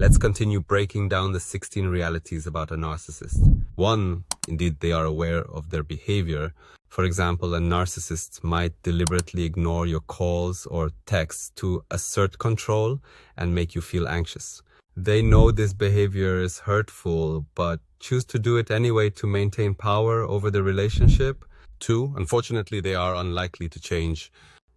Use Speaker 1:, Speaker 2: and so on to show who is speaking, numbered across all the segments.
Speaker 1: Let's continue breaking down the 16 realities about a narcissist. 1. Indeed, they are aware of their behavior. For example, a narcissist might deliberately ignore your calls or texts to assert control and make you feel anxious. They know this behavior is hurtful, but choose to do it anyway to maintain power over the relationship. 2. Unfortunately, they are unlikely to change.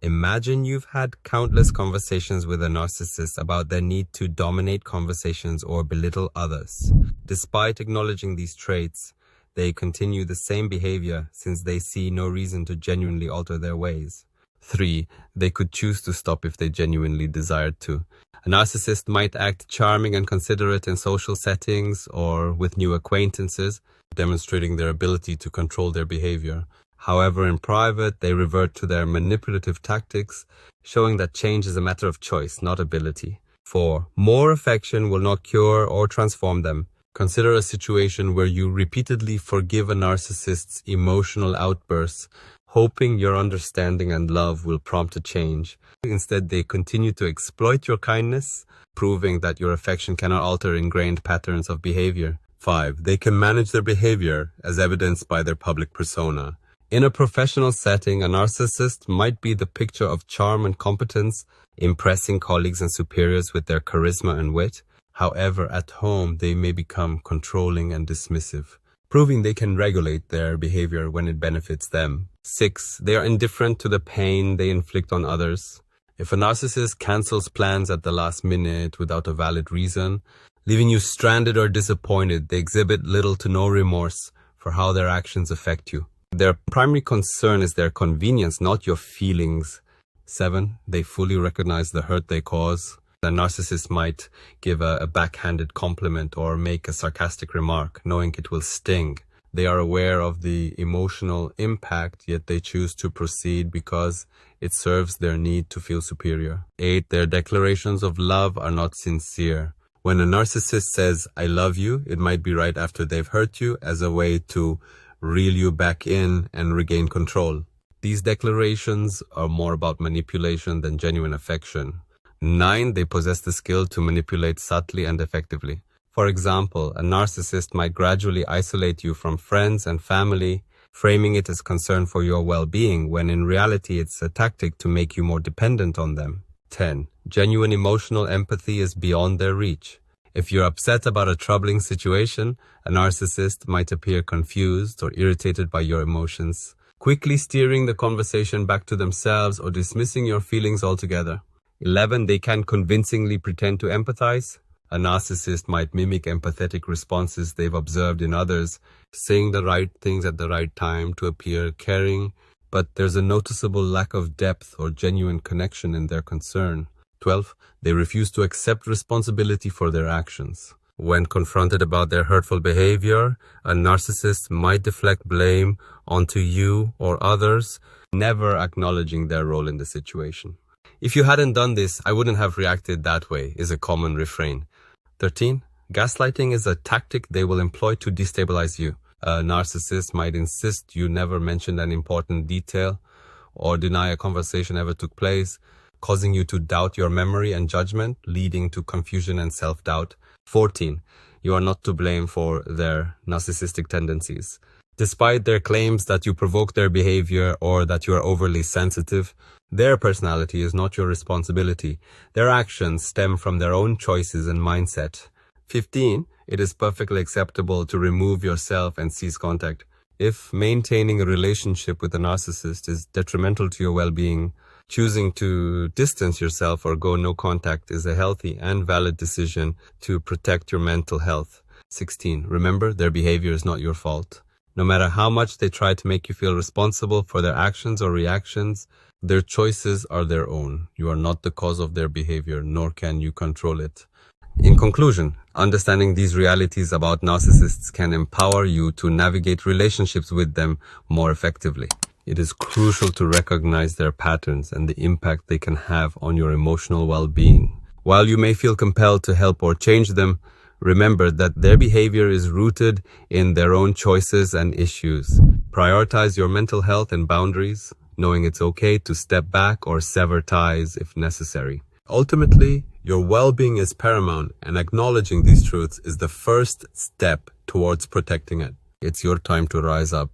Speaker 1: Imagine you've had countless conversations with a narcissist about their need to dominate conversations or belittle others. Despite acknowledging these traits, they continue the same behavior since they see no reason to genuinely alter their ways. 3. They could choose to stop if they genuinely desired to. A narcissist might act charming and considerate in social settings or with new acquaintances, demonstrating their ability to control their behavior. However, in private, they revert to their manipulative tactics, showing that change is a matter of choice, not ability. 4. More affection will not cure or transform them. Consider a situation where you repeatedly forgive a narcissist's emotional outbursts, hoping your understanding and love will prompt a change. Instead, they continue to exploit your kindness, proving that your affection cannot alter ingrained patterns of behavior. 5. They can manage their behavior, as evidenced by their public persona. In a professional setting, a narcissist might be the picture of charm and competence, impressing colleagues and superiors with their charisma and wit. However, at home, they may become controlling and dismissive, proving they can regulate their behavior when it benefits them. 6. They are indifferent to the pain they inflict on others. If a narcissist cancels plans at the last minute without a valid reason, leaving you stranded or disappointed, they exhibit little to no remorse for how their actions affect you. Their primary concern is their convenience, not your feelings. 7. They fully recognize the hurt they cause. The narcissist might give a backhanded compliment or make a sarcastic remark, knowing it will sting. They are aware of the emotional impact, yet they choose to proceed because it serves their need to feel superior. 8. Their declarations of love are not sincere. When a narcissist says, "I love you," it might be right after they've hurt you as a way to reel you back in and regain control. These declarations are more about manipulation than genuine affection. 9. They possess the skill to manipulate subtly and effectively. For example, a narcissist might gradually isolate you from friends and family, framing it as concern for your well-being, when in reality it's a tactic to make you more dependent on them. 10. Genuine emotional empathy is beyond their reach. If you're upset about a troubling situation, a narcissist might appear confused or irritated by your emotions, quickly steering the conversation back to themselves or dismissing your feelings altogether. 11. They can convincingly pretend to empathize. A narcissist might mimic empathetic responses they've observed in others, saying the right things at the right time to appear caring, but there's a noticeable lack of depth or genuine connection in their concern. 12. They refuse to accept responsibility for their actions. When confronted about their hurtful behavior, a narcissist might deflect blame onto you or others, never acknowledging their role in the situation. "If you hadn't done this, I wouldn't have reacted that way," is a common refrain. 13. Gaslighting is a tactic they will employ to destabilize you. A narcissist might insist you never mentioned an important detail or deny a conversation ever took place, causing you to doubt your memory and judgment, leading to confusion and self-doubt. 14. You are not to blame for their narcissistic tendencies. Despite their claims that you provoke their behavior or that you are overly sensitive, their personality is not your responsibility. Their actions stem from their own choices and mindset. 15. It is perfectly acceptable to remove yourself and cease contact. If maintaining a relationship with a narcissist is detrimental to your well-being, choosing to distance yourself or go no contact is a healthy and valid decision to protect your mental health. 16. Remember, their behavior is not your fault. No matter how much they try to make you feel responsible for their actions or reactions, their choices are their own. You are not the cause of their behavior, nor can you control it. In conclusion, understanding these realities about narcissists can empower you to navigate relationships with them more effectively. It is crucial to recognize their patterns and the impact they can have on your emotional well-being. While you may feel compelled to help or change them, remember that their behavior is rooted in their own choices and issues. Prioritize your mental health and boundaries, knowing it's okay to step back or sever ties if necessary. Ultimately, Your well-being is paramount, and acknowledging these truths is the first step towards protecting it. It's your time to rise up.